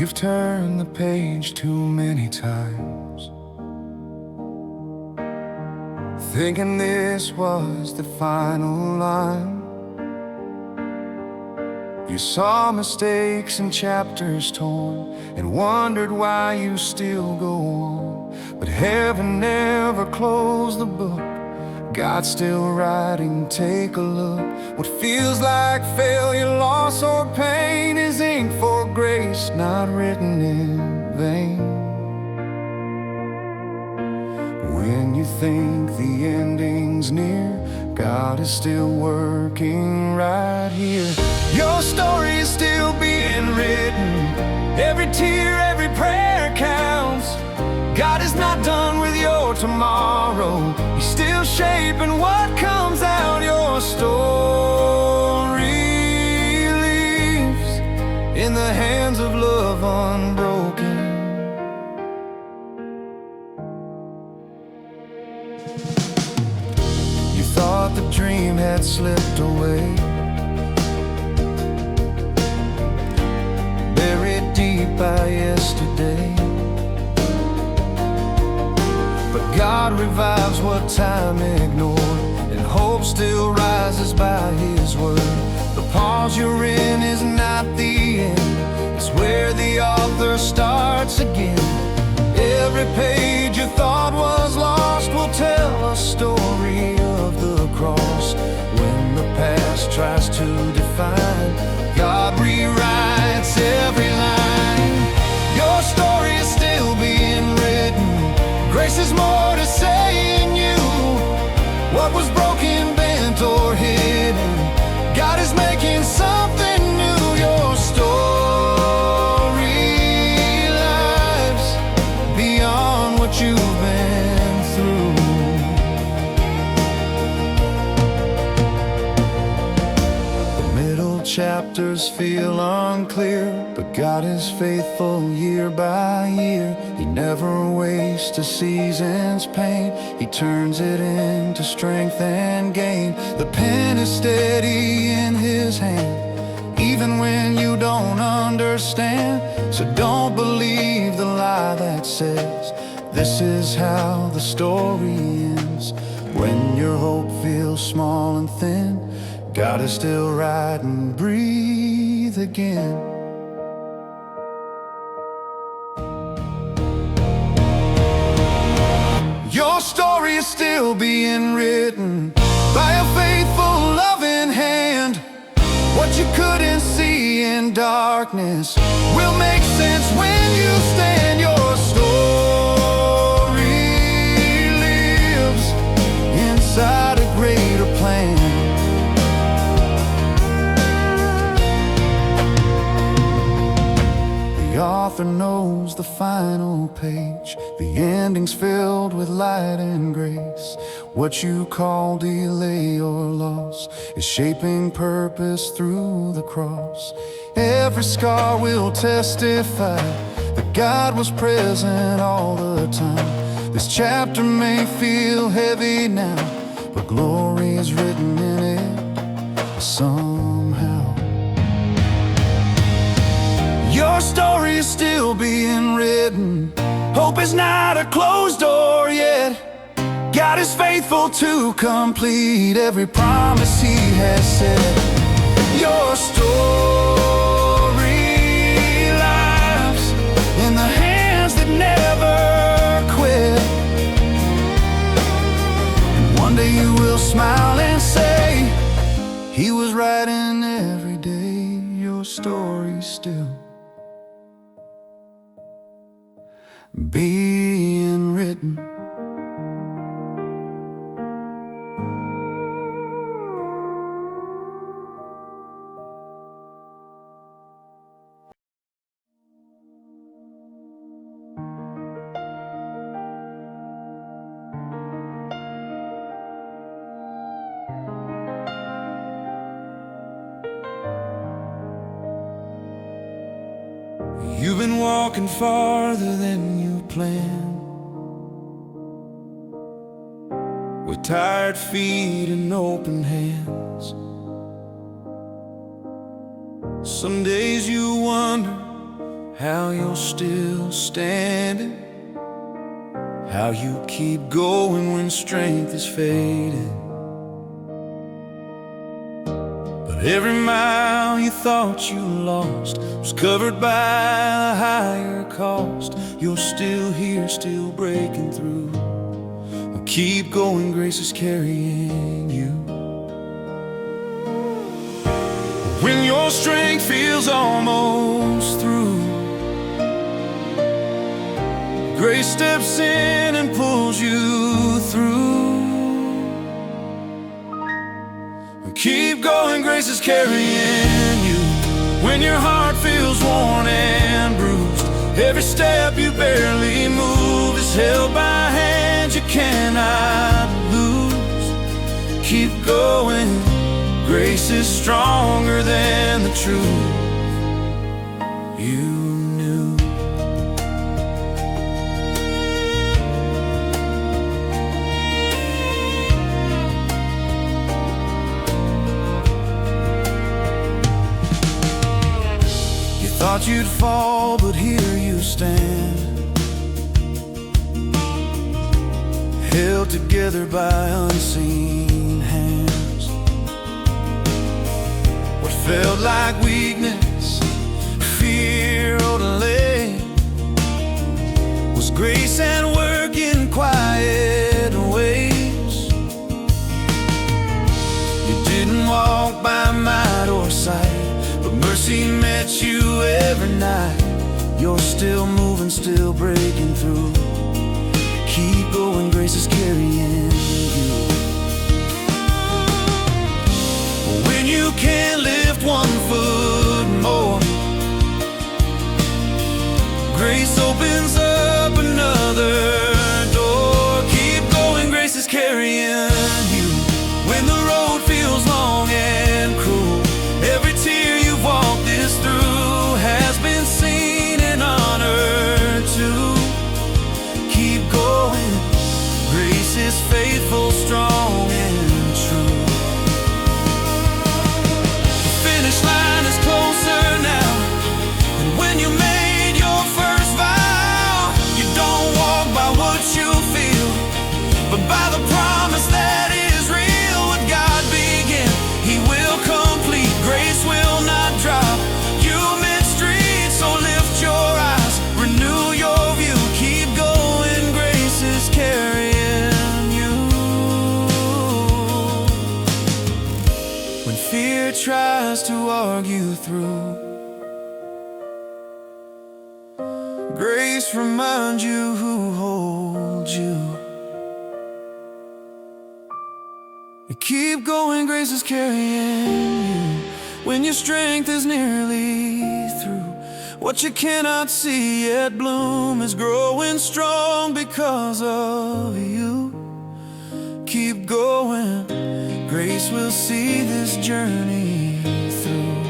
You've turned the page too many times, thinking this was the final line. You saw mistakes and chapters torn and wondered why you still go on. But heaven never closed the book, God's still writing. Take a look. What feels like failure, loss, or pain is ink for grace, not written in vain. When you think the ending's near, God is still working right here. Your story is still being written. Every tear, every prayer counts. God is not done with your tomorrow. He's still shaping what comes out. Your story lives in the hands of love unbroken. You thought the dream had slipped away, buried deep by yesterday. But God revives what time ignored, and hope still rises by His word. The pause you're in is not the end, it's where the author starts again. Every page you thought was lost will tell a story of the cross. When the past tries to define, God rewrites every line. Your story is still being written. Grace is more to say in you. What was broken, bent, or hidden, God is making something new. Your story lives beyond what you've been through. The middle chapters feel unclear, but God is faithful year by year. He never wastes a season's pain. He turns it into strength and gain. The pen is steady in His hand, even when you don't understand. So don't believe the lie that says this is how the story ends. When your hope feels small and thin, God is still writing. Breathe again. Your story is still being written by a faithful, loving hand. What you couldn't see in darkness will make sense when you stand. Your story lives inside a greater plan. The author knows the final page. The ending's filled with light and grace. What you call delay or loss is shaping purpose through the cross. Every scar will testify that God was present all the time. This chapter may feel heavy now, but glory is written in it somehow. Your story is still being written. Hope is not a closed door yet. God is faithful to complete every promise He has said. Your story lives in the hands that never quit. And one day you will smile and say, He was writing every day. Your story still being written. You've been walking farther than you planned, with tired feet and open hands. Some days you wonder how you're still standing, how you keep going when strength is fading. But every mile you thought you lost was covered by a higher cost. You're still here, still breaking through. Well, keep going, grace is carrying you. When your strength feels almost through, grace steps in and pulls you through. Keep going, grace is carrying you. When your heart feels worn and bruised, every step you barely move is held by hands you cannot lose. Keep going, grace is stronger than the truth you knew. You thought you'd fall, but here you stand, held together by unseen hands. What felt like weakness, fear or delay, was grace at work in quiet ways. You didn't walk by might or sight, but mercy met you every night. You're still moving, still breaking through. Keep going, grace is carrying you. When you can't lift one foot more, grace opens up another door. Keep going, grace is carrying you. When the road feels long and cruel, every tear you've walked this through has been seen and honored too. Keep going, grace is faithful, strong and true. The finish line is closer now than when you made your first vow. You don't walk by what you feel, but by the promise that is real. What God began, He will complete. Grace will not drop you mid-street, so lift your eyes, renew your view. Keep going, grace is carrying you. When fear tries to argue through, grace reminds you who holds you. You keep going, grace is carrying you. When your strength is nearly through, what you cannot see yet bloom is growing strong because of you. Keep going, grace will see this journey through.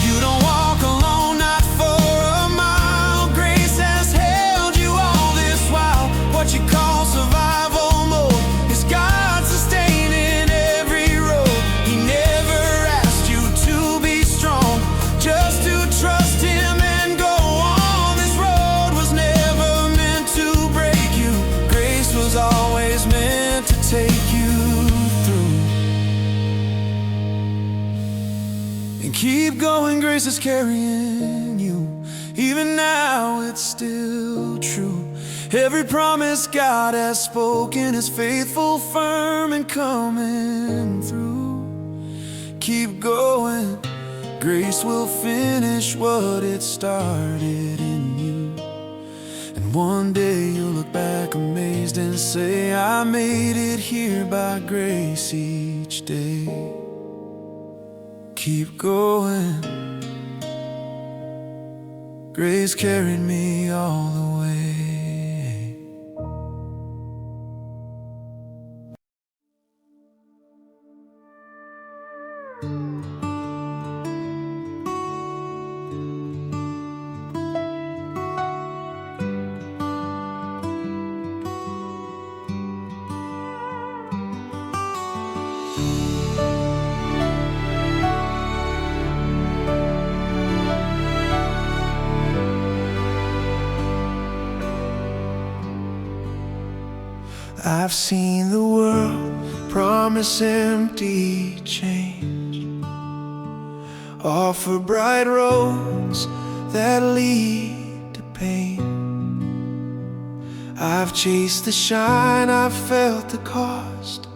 You don't walk alone, not for a mile. Grace has held you all this while. What you call survival mode is God sustaining every road. He never asked you to be strong, just to trust Him and go on. This road was never meant to break you. Grace was always meant to take you through. And keep going, grace is carrying you. Even now it's still true. Every promise God has spoken is faithful, firm, and coming through. Keep going, grace will finish what it started in you. And one day you'll look back amazed and say, I made it here by grace each day. Keep going, grace carried me all the way. I've seen the world promise empty change, offer bright roads that lead to pain. I've chased the shine, I've felt the cost,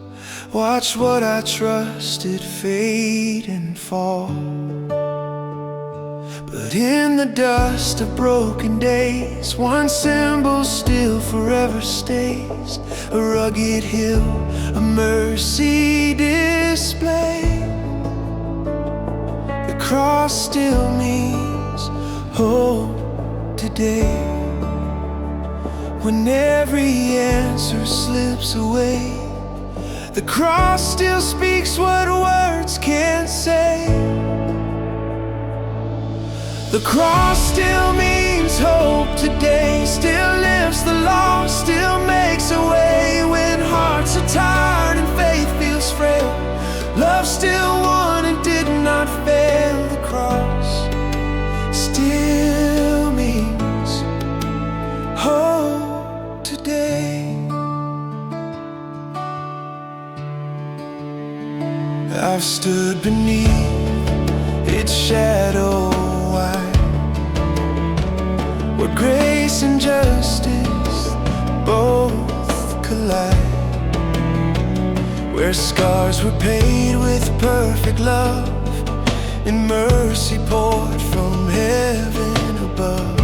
watched what I trusted fade and fall. But in the dust of broken days, one symbol still forever stays: a rugged hill, a mercy display. The cross still means hope today, when every answer slips away. The cross still speaks what words can't say. The cross still means hope today, still lifts the lost, still makes a way when hearts are tired and faith feels frail. Love still won and did not fail. The cross still means hope today. I've stood beneath its shadow wide, where grace and justice both collide, where scars were paid with perfect love and mercy poured from heaven above.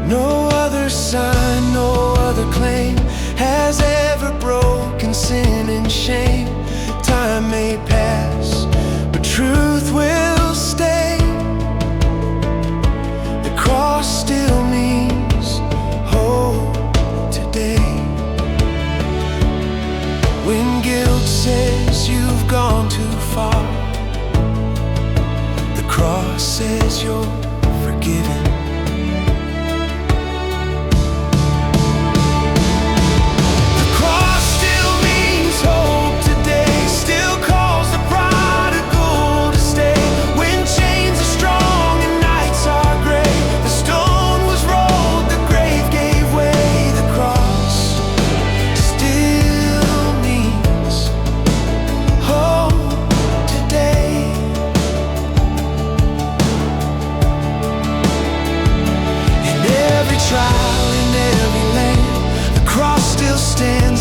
No other sign, no other claim has ever broken sin and shame. Time may pass, but truth will stay. The cross still means hope today, when guilt says you've gone too far. The cross says you're forgiven.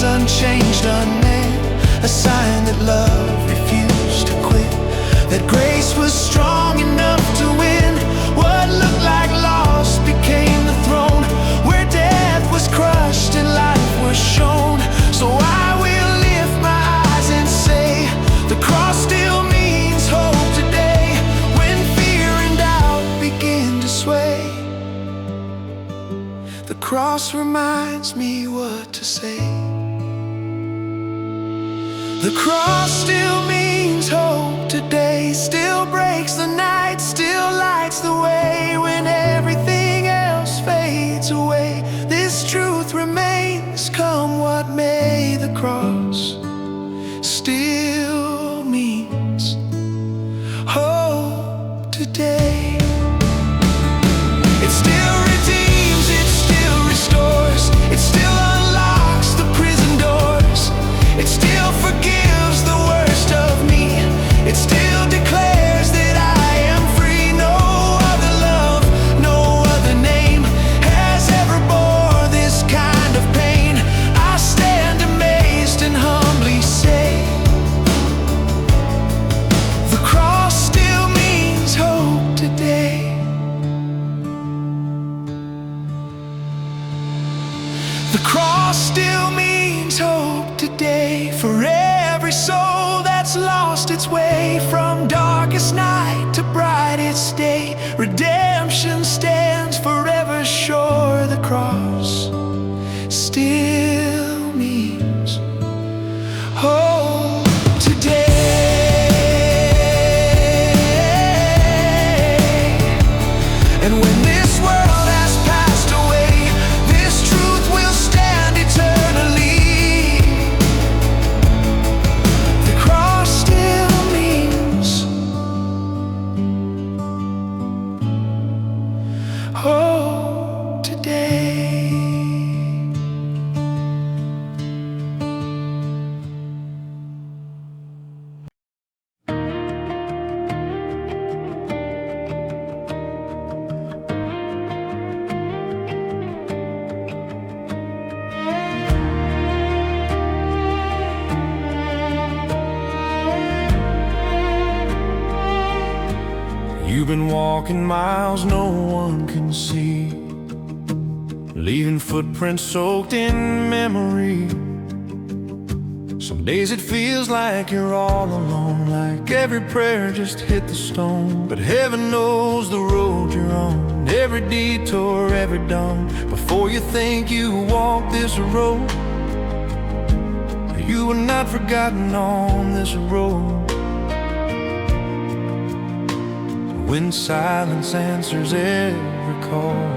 Unchanged, unmanned, a sign that love refused to quit, that grace was strong enough to win. What looked like loss became the throne, where death was crushed and life was shown. So I will lift my eyes and say, the cross still means hope today, when fear and doubt begin to sway. The cross reminds me what to say. The cross still means hope today, still breaks the night, still lights the way when everything else fades away. This truth remains, come what may. The cross still means hope today. It still redeems, it still restores, it still unlocks the prison doors. It still forgives the worst of me. It still declares that I am free. No other love, no other name has ever bore this kind of pain. I stand amazed and humbly say, the cross still means hope today. The cross still means hope today, for every soul that's lost its way, from darkest night to brightest day. Redemption stands forever sure. The cross still means hope today. And when this world has passed away, this truth will stand eternally. The cross still means You've been walking miles no one can see, leaving footprints soaked in memory. Some days it feels like you're all alone, like every prayer just hit the stone. But heaven knows the road you're on, every detour, every dawn. Before you think you walk this road, you were not forgotten on this road. When silence answers every call,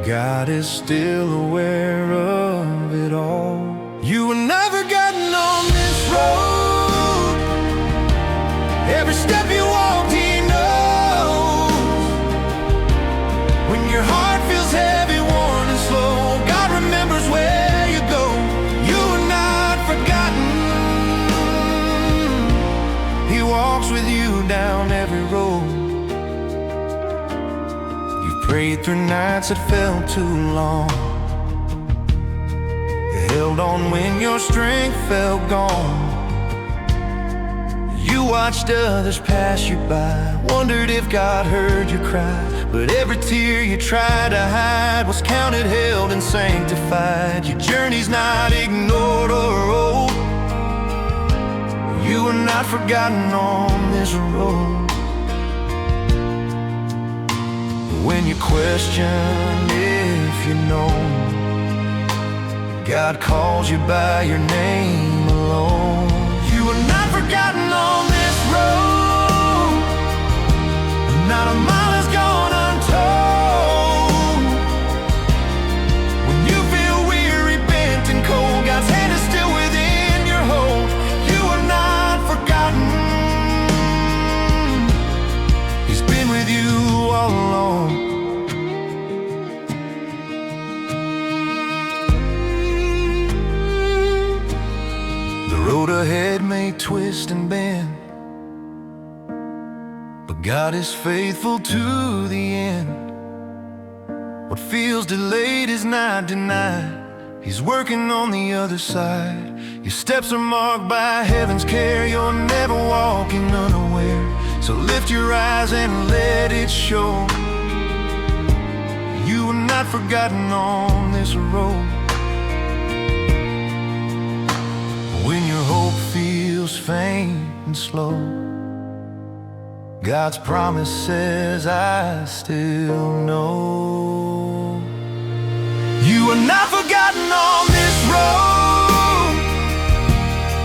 God is still aware of it all. You were not forgotten on this road. Every step you walked, He knows. When your heart feels heavy, worn and slow, God remembers where you go. You were not forgotten. He walks with you down every road. You've prayed through nights that felt too long, held on when your strength felt gone. You watched others pass you by, wondered if God heard you cry. But every tear you tried to hide was counted, held, and sanctified. Your journey's not ignored or old. You were not forgotten on this road. When you question if you know, God calls you by your name alone. You are not forgotten on this road. Not a mile has gone untold. When you feel weary, bent, and cold, God's hand is still within your hold. You are not forgotten. He's been with you all along. The road ahead may twist and bend, but God is faithful to the end. What feels delayed is not denied. He's working on the other side. Your steps are marked by heaven's care. You're never walking unaware. So lift your eyes and let it show. You are not forgotten on this road. When your hope feels faint and slow, God's promise says, I still know. You are not forgotten on this road.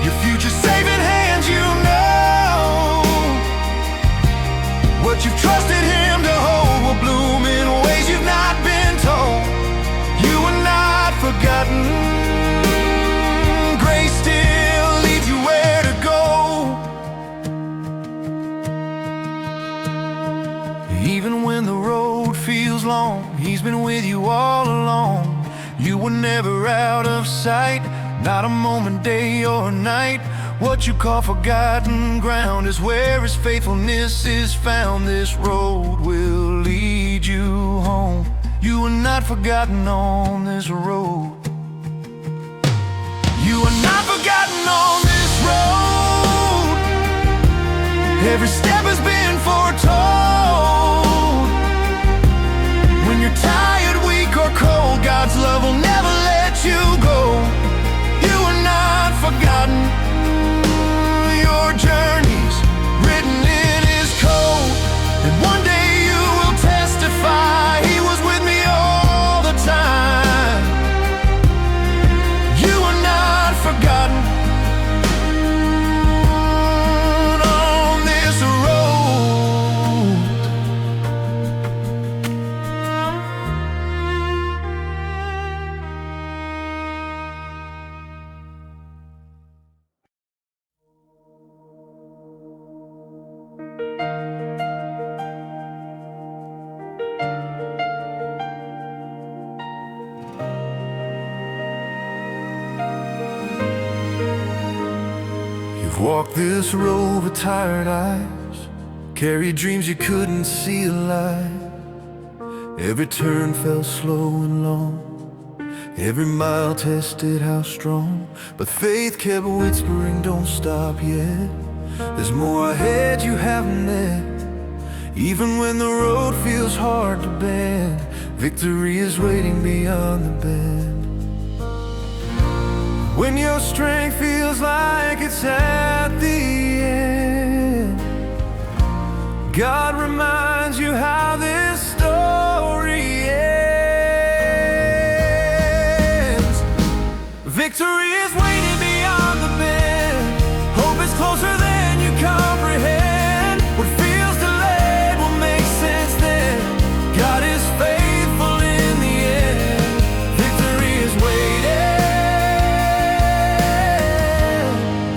Your future's safe in hands, you know. What you've trusted Him to hold will bloom in ways you've not been told. You are not forgotten. Grace still leads you where to go. Even when the road feels long, He's been with you all along. You were never out of sight, not a moment, day or night. What you call forgotten ground is where His faithfulness is found. This road will lead you home. You are not forgotten on this road. You are not forgotten on this road. Every step has been foretold. When you're tired, weak, or cold, God's love will never let you go. You are not forgotten. Your journey's written in His code, and one day you will testify, He was with me all the time. You are not forgotten on this road. You've walked this road with tired eyes, carried dreams you couldn't see alive. Every turn felt slow and long, every mile tested how strong. But faith kept whispering, don't stop yet. There's more ahead you haven't met. Even when the road feels hard to bend, victory is waiting beyond the bend. When your strength feels like it's at the end, God reminds you how this story ends. Victory is waiting beyond the bend. Hope is closer than you comprehend. What feels delayed will make sense then. God is faithful in the end. Victory is waiting.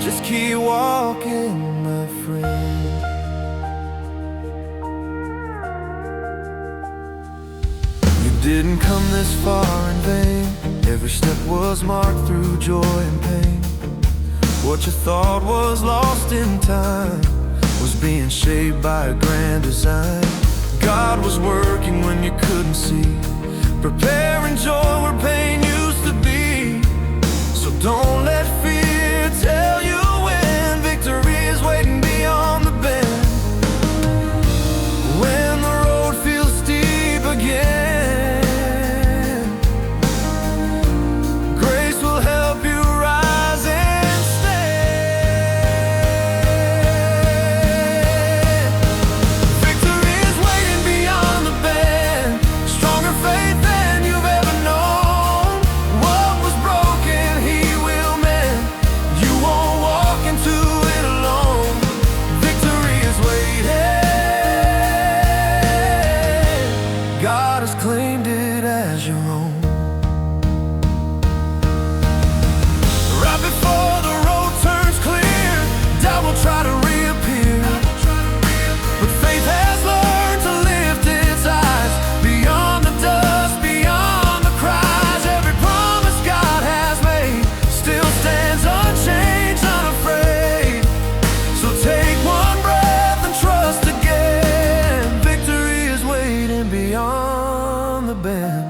Just keep walking, my friend. You didn't come this far in vain. Every step was marked through joy and pain. What you thought was lost in time was being shaped by a grand design. God was working when you couldn't see, preparing joy where pain used to be. So don't let fear tell you when. Victory is waiting beyond the bend. When the road feels steep again, grace will help you rise and stand. Victory is waiting beyond the bend. Stronger faith than you've ever known. What was broken, He will mend. You won't walk into it alone. Victory is waiting. God has claimed it as your own. Right before the road turns clear, doubt will try to reappear. But faith has learned to lift its eyes beyond the dust, beyond the cries. Every promise God has made still stands unchanged, unafraid. So take one breath and trust again. Victory is waiting beyond the bend.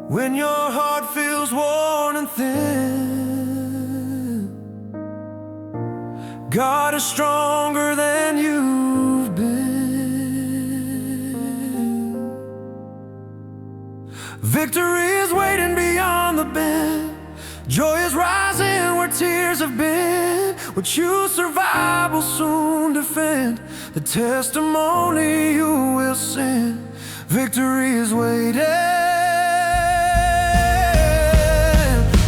When your heart feels worn and thin, God is stronger than you've been. Victory is waiting beyond the bend. Joy is rising where tears have been. What you survive will soon defend the testimony you will send. Victory is waiting.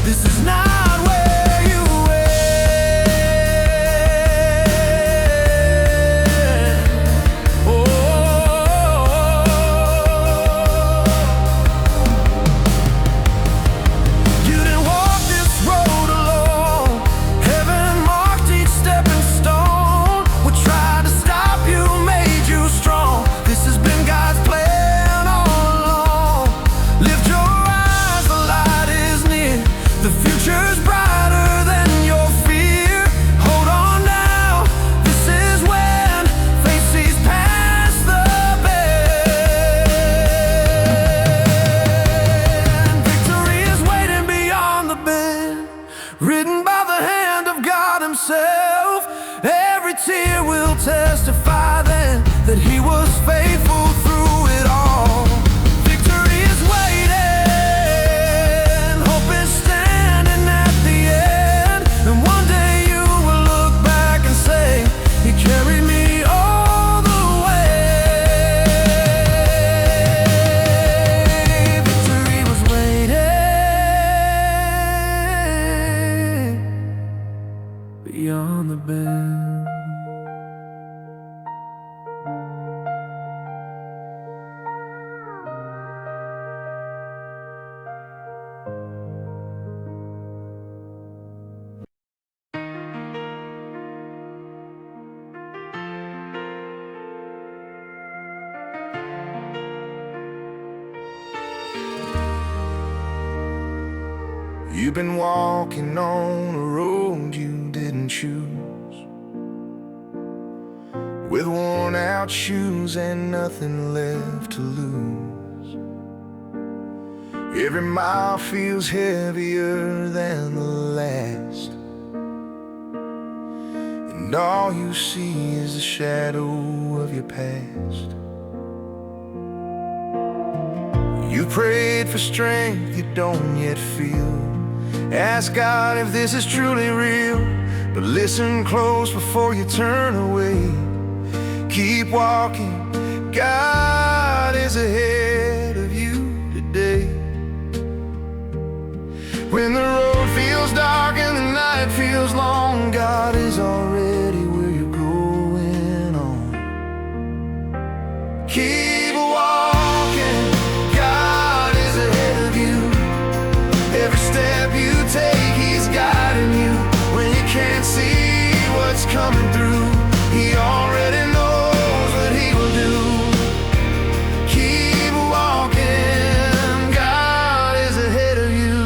This is not where you end. Oh, you didn't walk this road alone. Heaven marked each stepping stone. What tried to stop you made you strong. This has been God's plan all along. Lift your eyes, the light is near. The future's brighter than your fear. Hold on now, this is when faith sees past the bend. Victory is waiting beyond the bend. Written by the hand of God Himself. Every tear will testify then that He was faithful through it all. Victory is waiting. Hope is standing at the end. And one day you will look back and say, He carried me all the way. Victory was waiting beyond the bend. You've been walking on a road you didn't choose, with worn out shoes and nothing left to lose. Every mile feels heavier than the last, and and all you see is the shadow of your past. You prayed for strength you don't yet feel. Ask God if this is truly real, but listen close before you turn away. Keep walking, God is ahead of you today. When the road feels dark and the night feels long, God is already where you're going on. Keep walking, God is ahead of you. Every step you take, He's guiding you. When you can't see what's coming through, He already knows what He will do. Keep walking, God is ahead of you.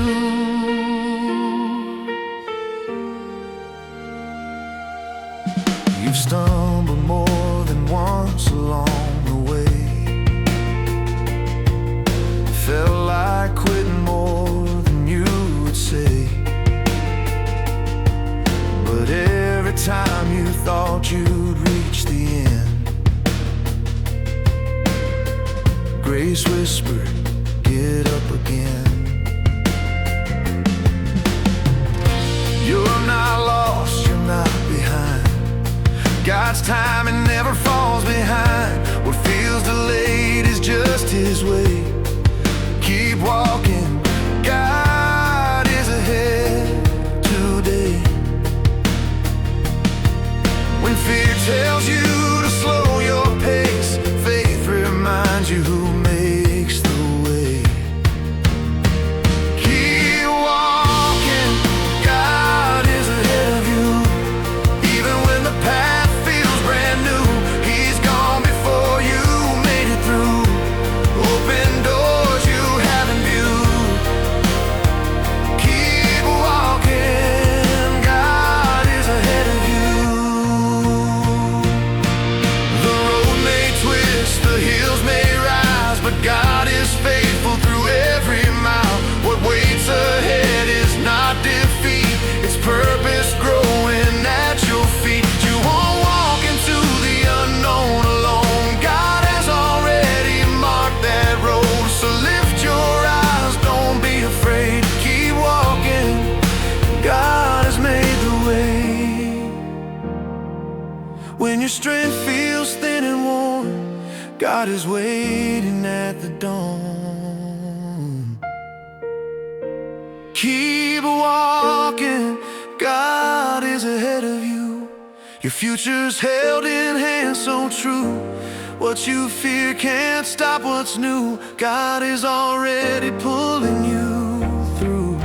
You've stumbled more than once along the way. Felt like quitting more than you would say. But every time you thought you'd reach the end, grace whispered, get up again. You're not lost, you're not behind. God's timing never falls behind. What feels delayed is just His way. Keep walking, God is ahead today. When fear tells you to slow your pace, faith reminds you who makes the way. Keep walking, God is ahead of you. Even when the path feels brand new, He's gone before you made it through. Open doors you haven't viewed. Keep walking, God is ahead of you. The road may twist, the hills may rise, but God is faithful through every mile. What waits ahead is not defeat, it's purpose growing at your feet. You won't walk into the unknown alone. God has already marked that road, so lift your eyes, don't be afraid. Keep walking, God has made the way. When your strength feels thin and worn, God is waiting at the dawn. Keep walking, God is ahead of you. Your future's held in hands so true. What you fear can't stop what's new. God is already pulling you through.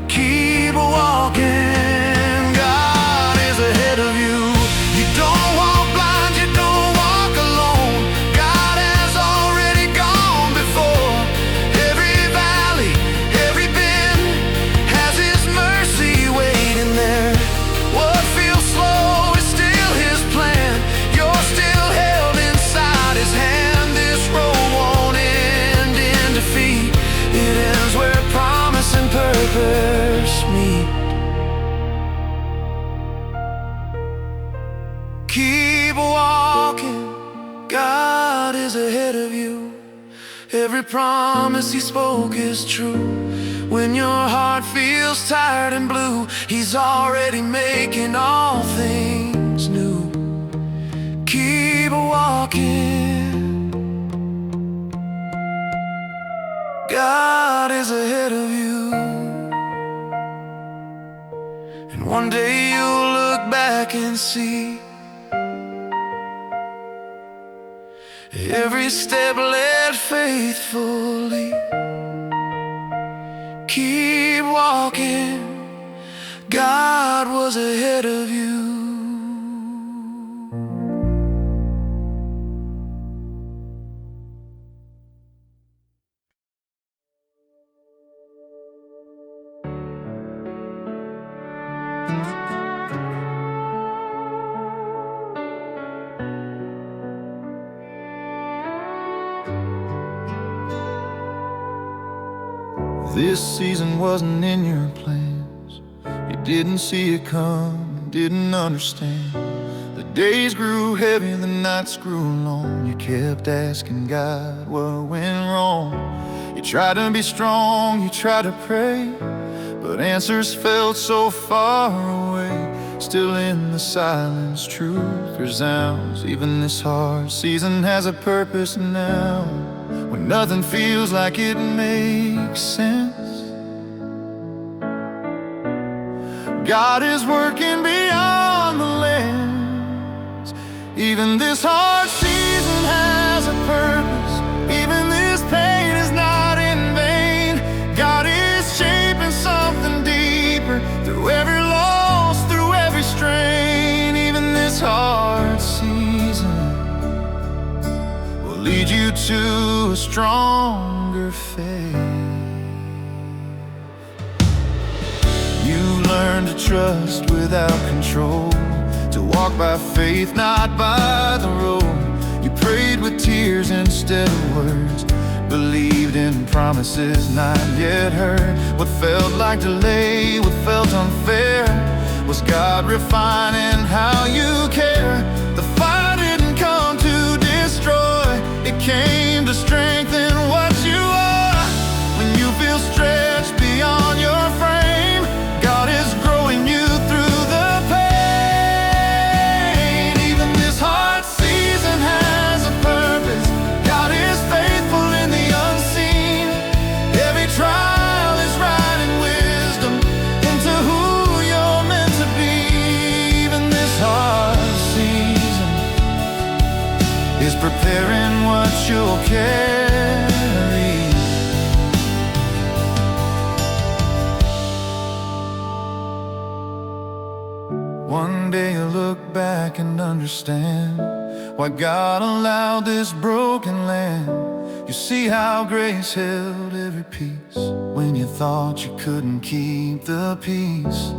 Keep walking, God is ahead of you. You don't walk blind, you don't walk alone. God has already gone before. Every valley, every bend has His mercy waiting there. What feels slow is still His plan. You're still held inside His hand. This road won't end in defeat. It ends where promise and purpose meet. Keep walking, God is ahead of you. Every promise He spoke is true. When your heart feels tired and blue, He's already making all things new. Keep walking, God is ahead of you. And one day you'll look back and see every step led faithfully. Keep walking, God was ahead of you. This season wasn't in your plans. You didn't see it coming. didn't understand. The days grew heavy, the nights grew long. You kept asking God what went wrong. You tried to be strong, you tried to pray, but answers felt so far away. Still in the silence, truth resounds. Even this hard season has a purpose now. When nothing feels like it makes sense, God is working beyond the lens. Even this hard season has a purpose. Even this pain is not in vain. God is shaping something deeper through every loss, through every strain. Even this hard season will lead you to a stronger faith. Learn to trust without control, to walk by faith, not by the road. You prayed with tears instead of words, believed in promises not yet heard. What felt like delay, what felt unfair, was God refining how you care. The fire didn't come to destroy, it came to strengthen what you are. When you feel stretched beyond your frame, God is growing you through the pain. Even this hard season has a purpose. God is faithful in the unseen. Every trial is writing wisdom into who you're meant to be. Even this hard season is preparing what you'll carry. One day you'll look back and understand why God allowed this broken land. You see how grace held every piece when you thought you couldn't keep the peace.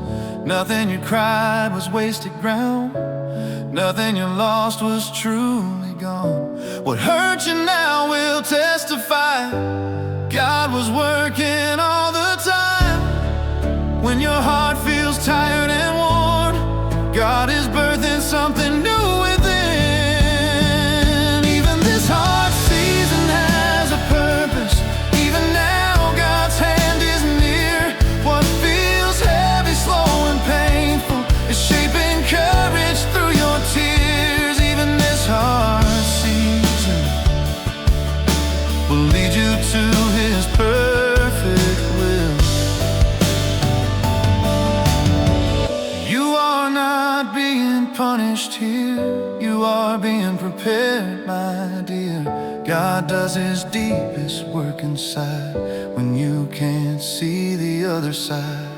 Nothing you cried was wasted ground. Nothing you lost was truly gone. What hurt you now will testify. God was working all the time. When your heart feels tired and worn, God is birthing something new within. Even this hard season has a purpose. Even now God's hand is near. What feels heavy, slow and painful is shaping courage through your tears. Even this hard season will lead you to His perfect will. You are not being punished here, you are being prepared, my dear. God does His deepest work inside when you can't see the other side.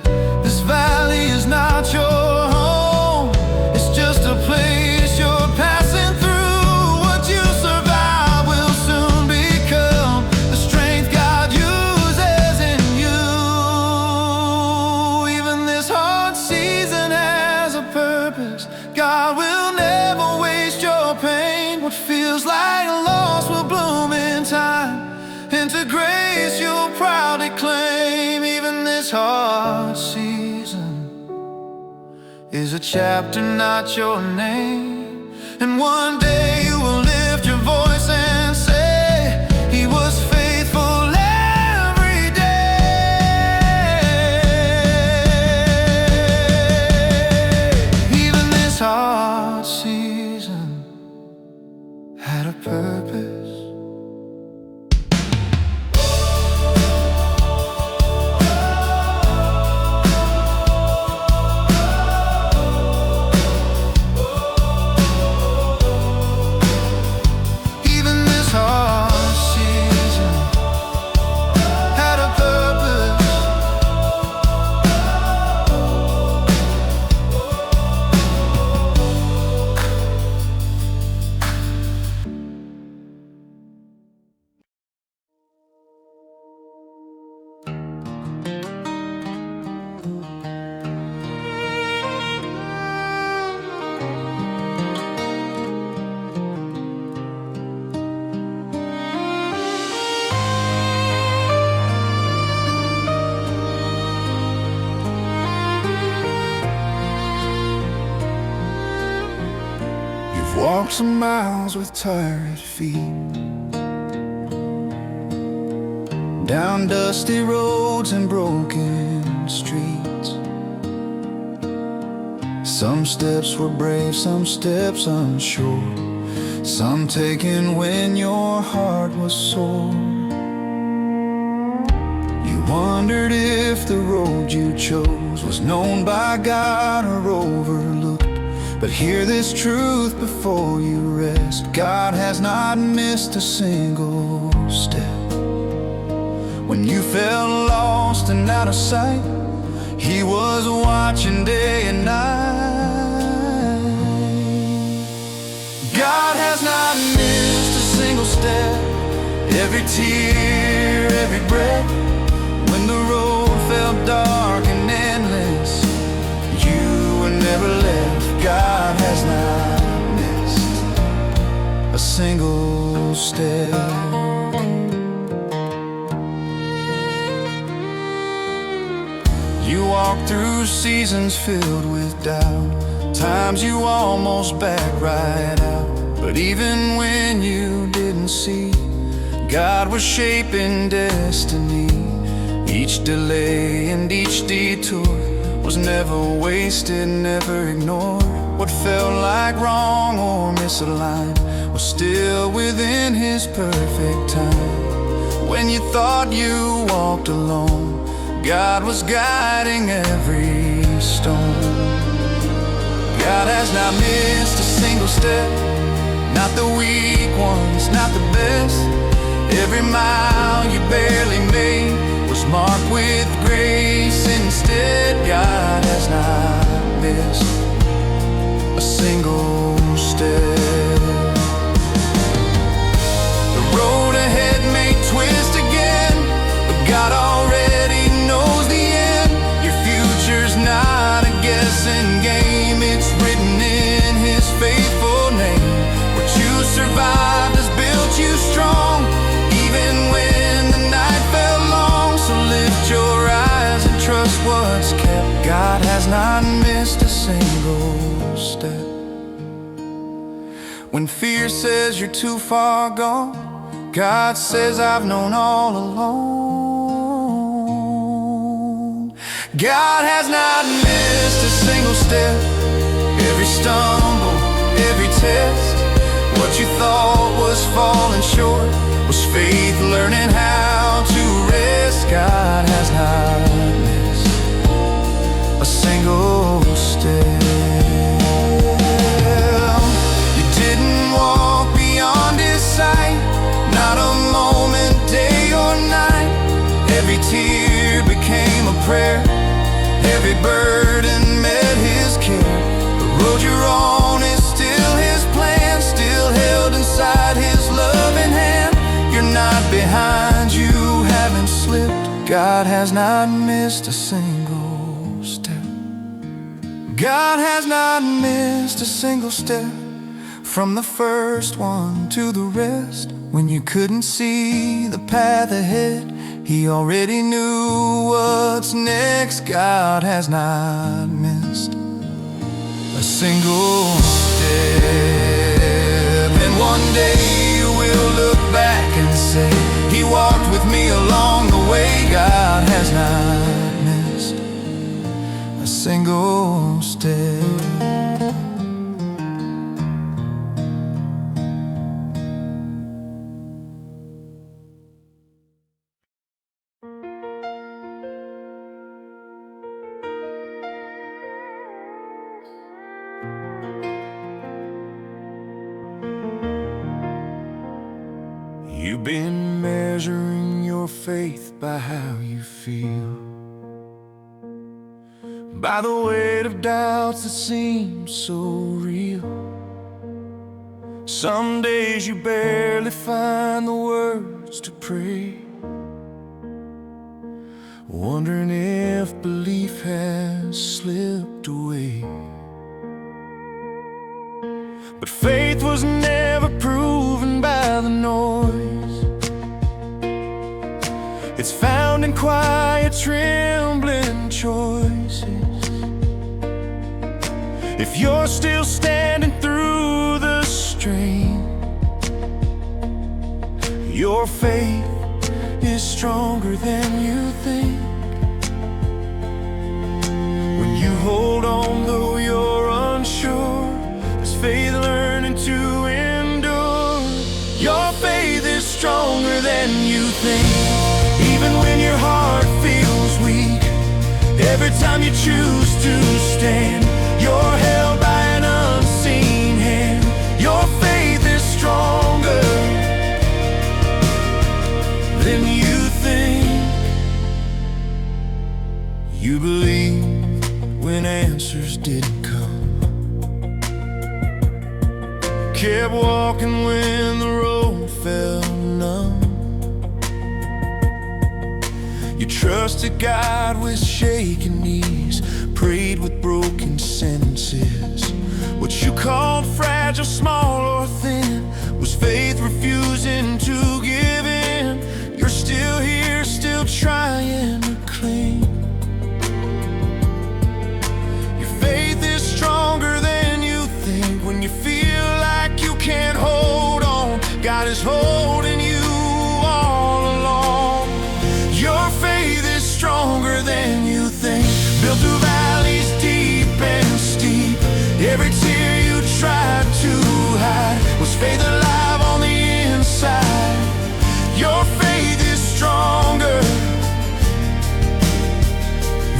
This valley is not your home, it's just a place you're passing through. What you survive will soon become the strength God uses in you. Even this hard season has a purpose. God will never waste your pain. What feels like a loss will bloom in time into grace you'll proudly claim. Even this hard season is a chapter, not your name. And one day you will lift your voice and say, He was faithful every day. Even this hard season had a purpose. walked some miles with tired feet, down dusty roads and broken streets. Some steps were brave, some steps unsure, some taken when your heart was sore. You wondered if the road you chose was known by God or overlooked. But hear this truth before you rest: God has not missed a single step. When you felt lost and out of sight, He was watching day and night. God has not missed a single step. Every tear, every breath, when the road felt dark and endless, you were never left. God has not missed a single step. You walked through seasons filled with doubt, times you almost backed right out. But even when you didn't see, God was shaping destiny. Each delay and each detour was never wasted, never ignored. What felt like wrong or misaligned was still within His perfect time. When you thought you walked alone, God was guiding every stone. God has not missed a single step, not the weak ones, not the best. Every mile you barely made was marked with grace instead. God has not missed a single step. The road ahead may twist again, but God already knows the end. Your future's not a guessing game, it's written in His faithful name. What you survived has built you strong, even when the night felt long. So lift your eyes and trust what's kept. God has not missed a single step. When fear says you're too far gone, God says I've known all along. God has not missed a single step. Every stumble, every test, what you thought was falling short was faith learning how to rest. God has not missed a single step. You didn't walk beyond His sight, not a moment, day or night. Every tear became a prayer, every burden met His care. The road you're on is still His plan, still held inside His loving hand. You're not behind, you haven't slipped. God has not missed a single step. God has not missed a single step. From the first one to the rest, when you couldn't see the path ahead, He already knew what's next. God has not missed a single step. And one day you will look back and say, He walked with me along the way. God has not missed a single step. You've been measuring your faith by how you feel, by the weight of doubts that seem so real. Some days you barely find the words to pray, wondering if belief has slipped away. But faith was never proven by the noise. It's found in quiet, trembling choices. If you're still standing through the Your faith is stronger than you think. When you hold on though you're unsure, there's faith learning to endure. Your faith is stronger than you think. Even when your heart feels weak, every time you choose to stand, you're held by an unseen hand. Your faith is stronger than you think. You believe when answers didn't come, kept walking when the road felt numb. You trusted God with shaking knees, prayed with broken sentences. What you called fragile, small or thin, was faith refusing to give in. You're still here, still trying to cling. Your faith is stronger than you think. When you feel like you can't hold on, God is holding you all along. Your faith is stronger than you think. Built through valleys deep and steep, every tear you tried to hide was faith alive on the inside. Your faith is stronger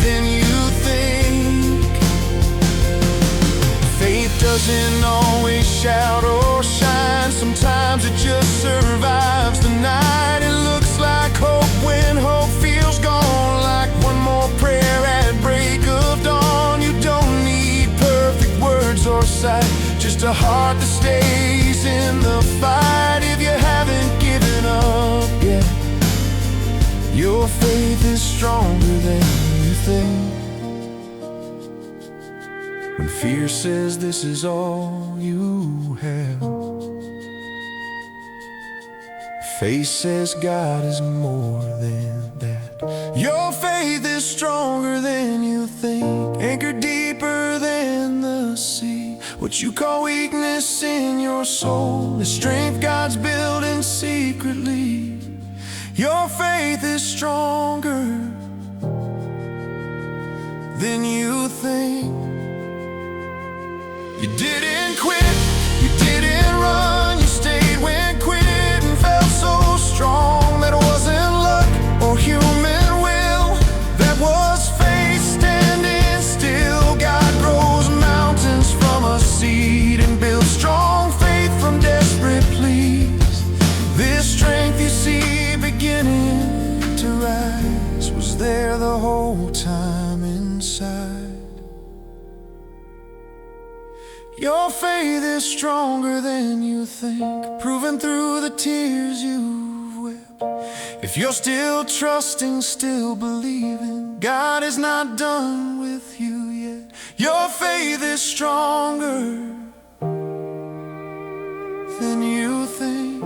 than you think. Faith doesn't always shout or shine. Sometimes it just survives the night. It looks like hope when hope feels gone, like one more prayer at break of dawn. You don't need perfect words or sight, just a heart that stays in the fight. If you haven't given up yet, your faith is stronger than you think. When fear says this is all you have, faith says God is more than that. Your faith is stronger than you think, anchored deeper than the sea. What you call weakness in your soul is strength God's building secretly. Your faith is stronger than you think. You didn't quit, you didn't run, you stayed when quitting felt so strong. That wasn't luck or human will, that was faith standing still. God grows mountains from a seed and builds strong faith from desperate pleas. This strength you see beginning to rise was there the whole time inside. Your faith is stronger than you think, proven through the tears you've wept. If you're still trusting, still believing, God is not done with you yet. Your faith is stronger than you think.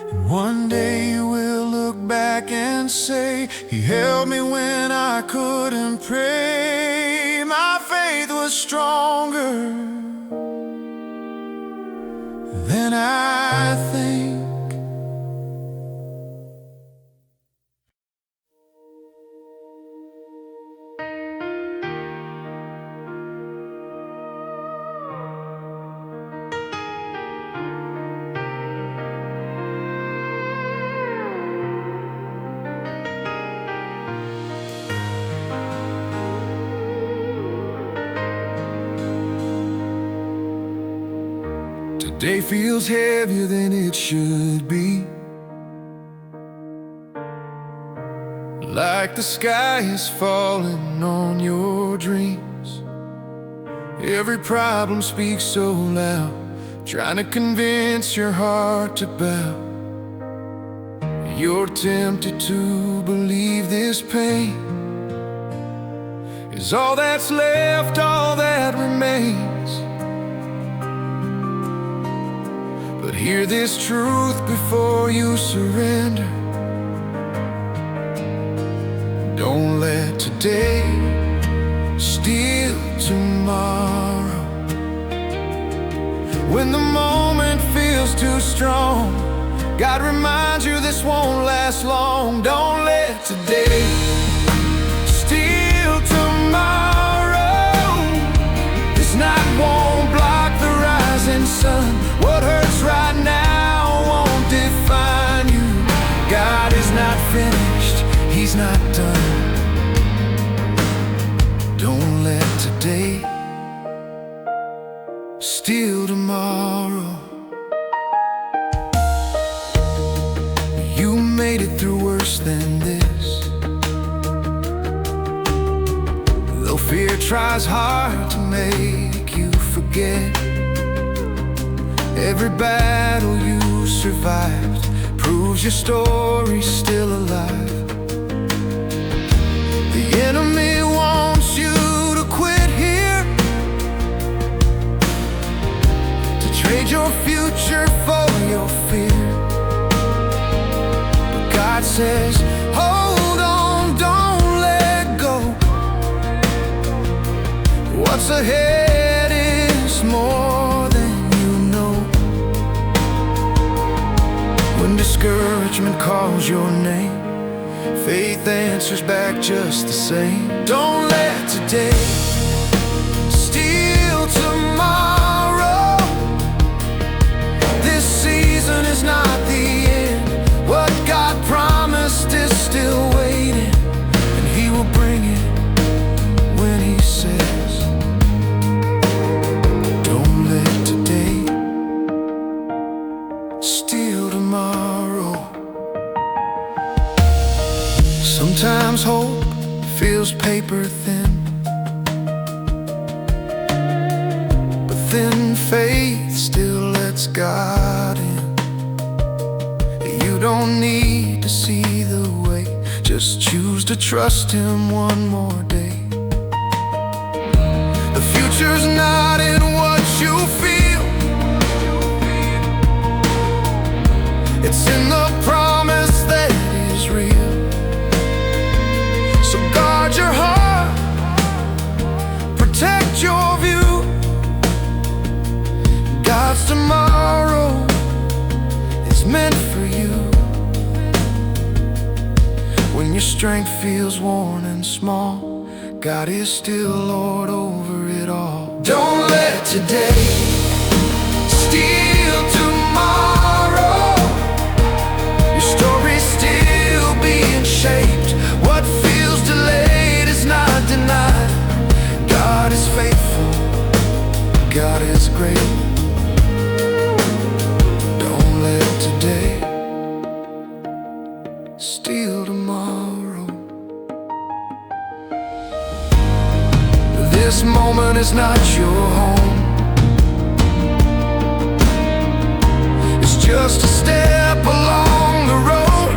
And one day you will look back and say, He held me when I couldn't pray. My faith was stronger than I think. Today feels heavier than it should be, like the sky is falling on your dreams. Every problem speaks so loud, trying to convince your heart to bow. You're tempted to believe this pain is all that's left, all that remains. But hear this truth before you surrender. Don't let today steal tomorrow. When the moment feels feels too strong, God reminds you this won't last long. Don't let today steal tomorrow. This night won't block the rising sun. What hurts right now won't define you. God is not finished, He's not done. Don't let today steal tomorrow. You made it through worse than this. Though fear tries hard to make you forget, every battle you survived proves your story's still alive. The enemy wants you to quit here, to trade your future for your fear. But God says, hold on, don't let go. What's ahead is more than you know. When discouragement calls your name, faith answers back just the same. Don't let today steal tomorrow. This season is not the end. What God promised is still waiting, and He will bring it when He says. Don't let today steal tomorrow. Sometimes hope feels paper thin, but then faith still lets God in. You don't need to see the way, just choose to trust Him one more day. The future's not in what you feel, it's in the promise that is real. So guard your heart, protect your view. God's tomorrow is meant for you. When your strength feels worn and small, God is still Lord over it all. Don't let today steal tomorrow. Your story's still being shaped. What feels delayed is not denied. God is faithful, God is great. Don't let today steal tomorrow. This moment is not your home, it's just a step along the road.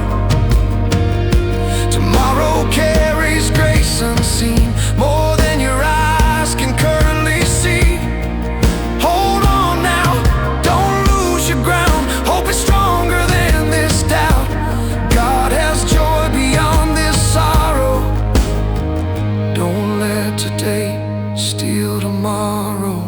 Tomorrow carries grace unseen, more than your eyes can currently see. Hold on now, don't lose your ground. Hope is stronger than this doubt. God has joy beyond this sorrow. Don't let today steal tomorrow.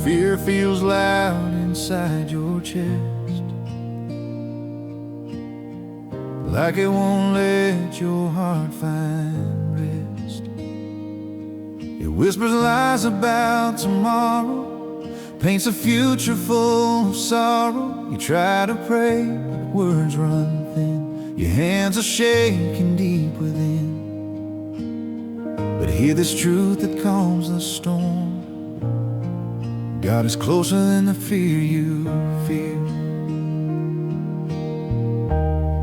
fear feels loud inside your chest, like it won't let your heart find rest. It whispers lies about tomorrow, paints a future full of sorrow. You try to pray, but words run thin, your hands are shaking deep within. But hear this truth that calms the storm: God is closer than the fear you feel.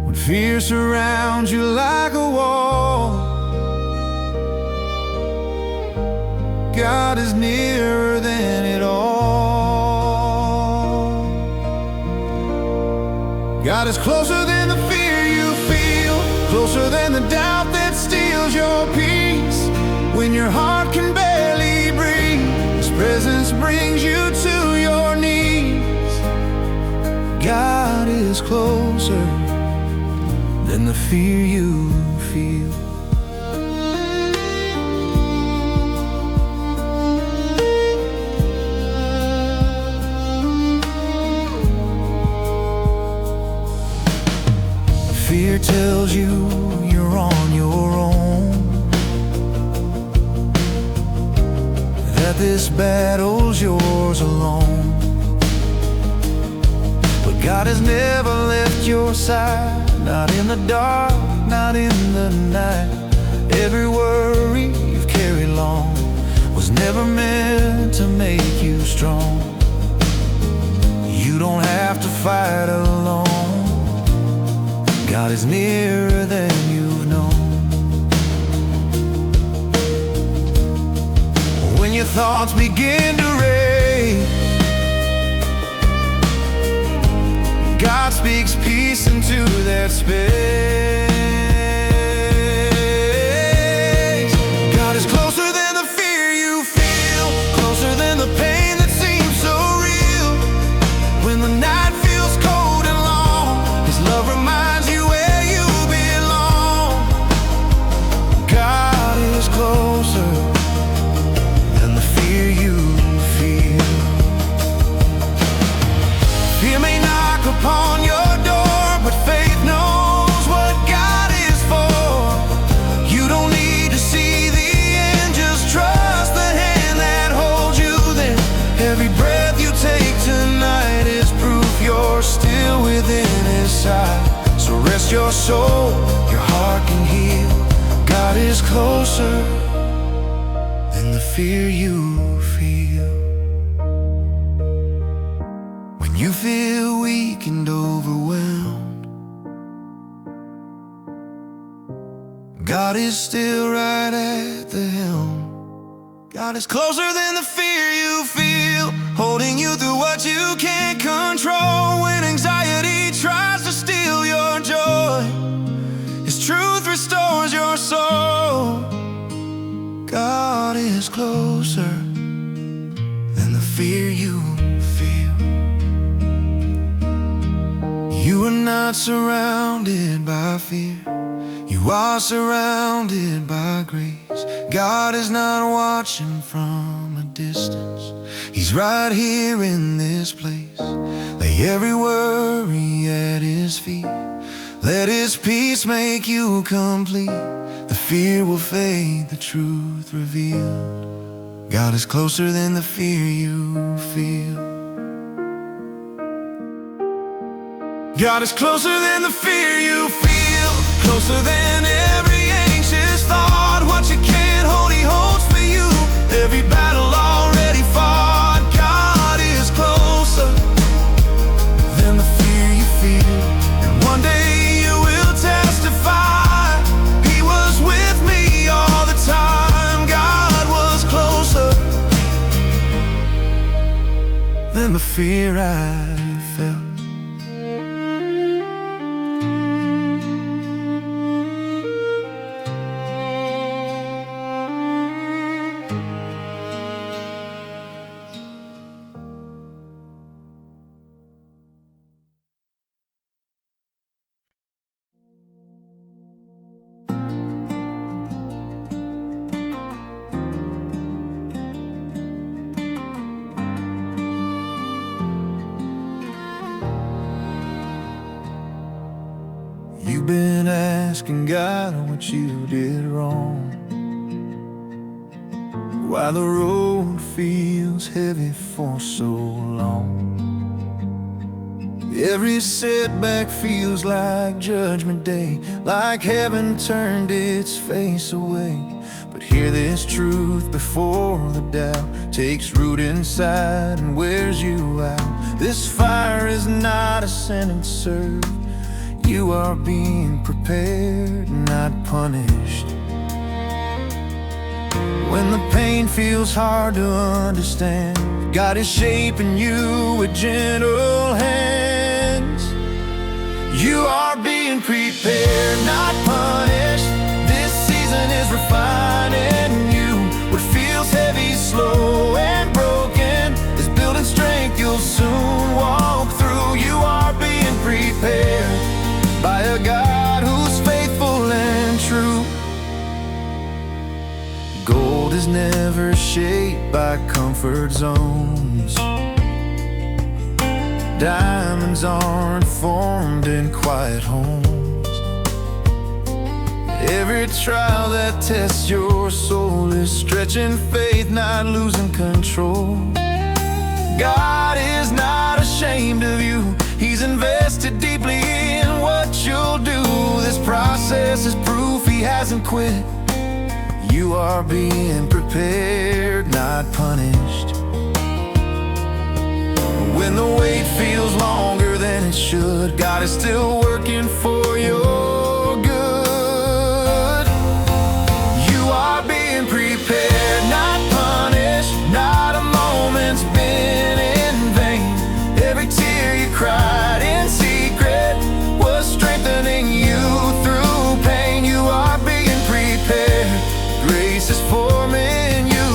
When fear surrounds you like a wall, God is nearer than it all. God is closer than the fear you feel, closer than the doubt that steals your peace. When your heart can barely breathe, His presence brings you to your knees. God is closer than the fear you feel. Fear tells you you're on your own, that this battle's yours alone. But God has never left your side, not in the dark, not in the night. Every worry you've carried long was never meant to make you strong. You don't have to fight alone. God is nearer than you've known. When your thoughts begin to race, God speaks peace into that space. God is closer than the fear you feel, closer than the pain that seems so real. When the night feels cold and long, His love reminds you where you belong. God is closer than the fear you feel. Fear may knock upon your door, but faith knows what God is for. You don't need to see the end, just trust the hand that holds you there. Every breath you take tonight is proof you're still within His sight. So rest your soul, your heart can heal. God is closer than the fear you feel. When you feel weak and overwhelmed, God is still right at the helm. God is closer than the fear you feel, holding you through what you can't control. When anxiety tries to steal your joy, His truth restores your soul. God is closer than the fear you feel. You are not surrounded by fear, you are surrounded by grace. God is not watching from a distance, He's right here in this place. Lay every worry at His feet, let His peace make you complete. The fear will fade, the truth revealed. God is closer than the fear you feel. God is closer than the fear you feel, closer than every anxious thought. What you can't hold, He holds for you. Every battle already fought. God is closer than the fear you feel. And one day you will testify, He was with me all the time. God was closer than the fear I felt. asking God what you did wrong. Why the road feels heavy for so long. Every setback feels like judgment day, like heaven turned its face away. But hear this truth before the doubt takes root inside and wears you out. This fire is not a sentence served. You are being prepared, not punished. When the pain feels hard to understand, God is shaping you with gentle hands. You are being prepared, not punished. This season is refining you. What feels heavy, slow, and broken is building strength you'll soon walk through. You are being prepared by a God who's faithful and true. Gold is never shaped by comfort zones. Diamonds aren't formed in quiet homes. Every trial that tests your soul is stretching faith, not losing control. God is not ashamed of you. He's invested deeply in what you'll do. This process is proof He hasn't quit. You are being prepared, not punished. When the wait feels longer than it should, God is still working for your good. You are being prepared, not punished. Not a moment's been in vain. Every tear you cried in secret was strengthening you through pain. You are being prepared. Grace is forming you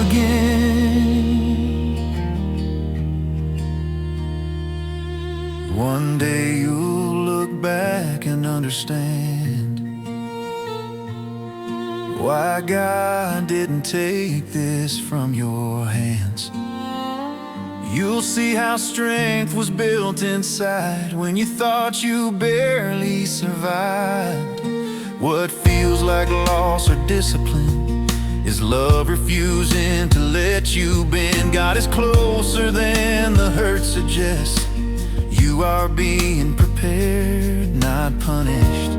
again. One day you'll look back and understand why God didn't take this from your hands. You'll see how strength was built inside when you thought you barely survived. What feels like loss or discipline is love refusing to let you bend. God is closer than the hurt suggests. You are being prepared, not punished.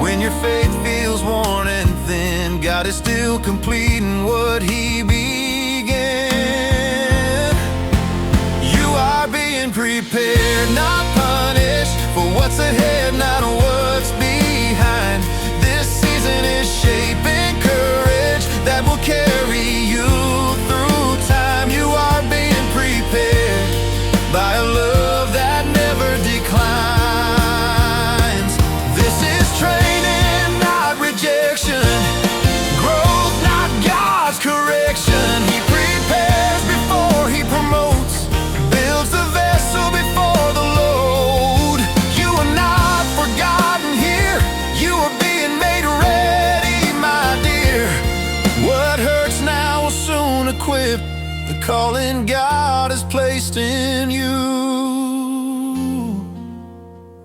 When your faith feels worn and thin, God is still completing what He began. You are being prepared, not punished, for what's ahead, not what's behind. This season is shaping courage that will carry you through time. You are being prepared by a love that never declines. This is training, not rejection. Growth, not God's correction. He prepares before He promotes, builds the vessel before the load. You are not forgotten here. You are being made ready, my dear. What hurts now will soon equip the calling God has placed in you.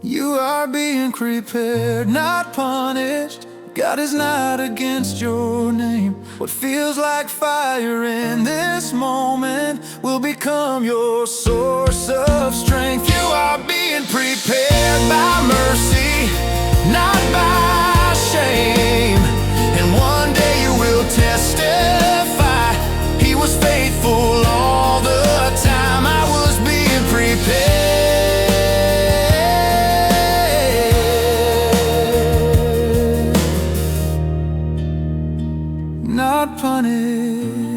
You are being prepared, not punished. God is not against your name. What feels like fire in this moment will become your source of strength. You are being prepared by mercy, not by shame. And one day you will testify He was faithful all the time. I was being prepared, not punished.